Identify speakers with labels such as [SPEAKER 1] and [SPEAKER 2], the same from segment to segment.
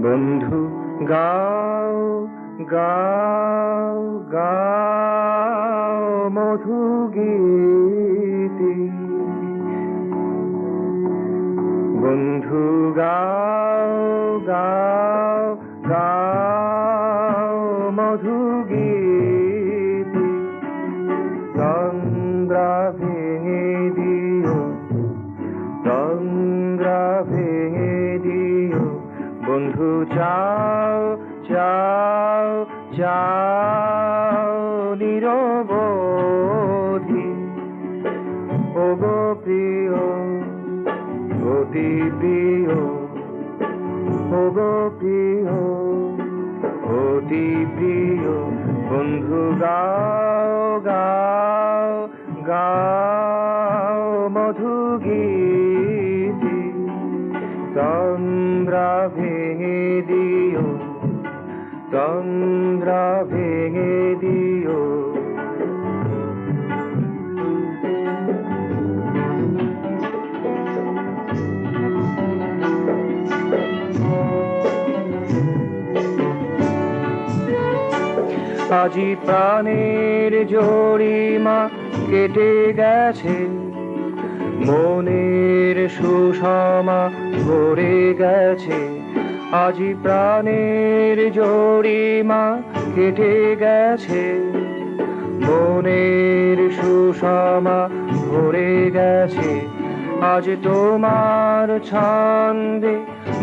[SPEAKER 1] বন্ধু গাও গাও গাও মধু গীতি, বন্ধু গাও গাও গাও মধু গীতি। তন্দ্রা ভেঙে দিও, তন্দ্রা ভেঙে দিও, বন্ধু চাও চাও চাও নিরবধি। ওগো প্রিয় অতি প্রিয়, ওগো প্রিয় অতি প্রিয়, বন্ধু গাও গাও গাও মধু গীতি। তন্দ্রা ভেঙে দিও, তন্দ্রা ভেঙে দিও। আজি প্রাণের জরিমা কেটে গেছে, মনের সুষমা ভরে গেছে। আজি প্রাণের জরিমা কেটে গেছে, মনের সুষমা ভরে গেছে। আজ তোমার ছন্দে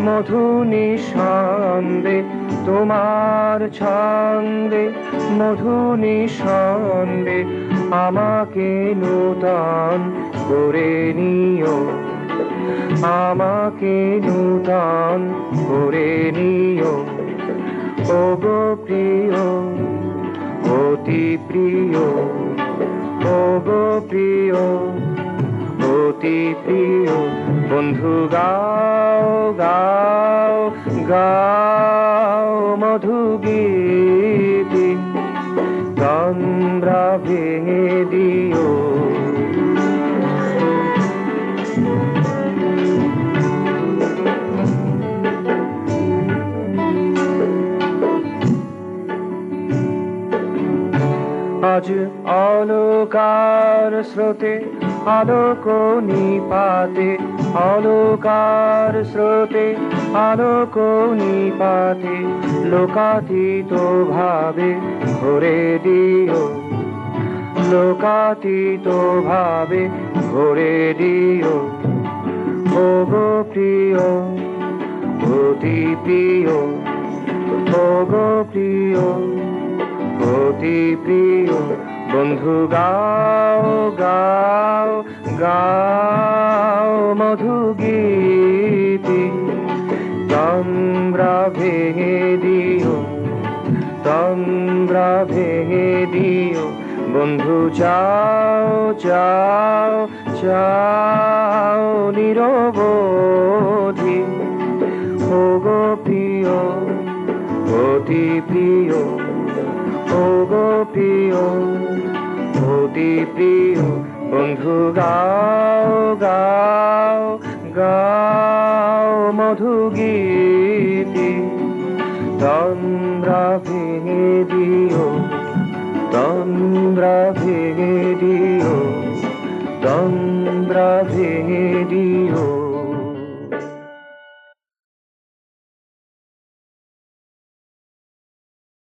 [SPEAKER 1] মধু নিঃসন্দে, তোমার ছন্দে মধু নিঃসন্দে, আমাকে নূতন করে নিও, আমাকে নূতন করে নিও। ওগো প্রিয় অতি প্রিয়, ওগো প্রিয় অতি প্রিয়, বন্ধু গাও গাও গাও মধু গীতি। তন্দ্রা ভেঙে দিও, আজ অলকার স্রোতে আলোক নিপাতে, অলকার স্রোতে আলোক নিপাতে, লোকাতীত ভাবে ভরে দিও, লোকাতীত ভাবে ভরে দিও। ওগো প্রিয় অতি প্রিয়, ওগো প্রিয় অতি প্রিয়, বন্ধু গাও গাও গাও মধু গীতি। তন্দ্রা ভেঙে দিও, তন্দ্রা ভেঙে দিও, বন্ধু চাও চাও চাও নিরবধি। ওগো প্রিয় অতি প্রিয়, ওগো প্রিয় অতি প্রিয়, বন্ধু গাও গাও গাও মধু গীতি। তন্দ্রা ভেঙে দিও, তন্দ্রা ভেঙে দিও, তন্দ্রা ভেঙে দিও।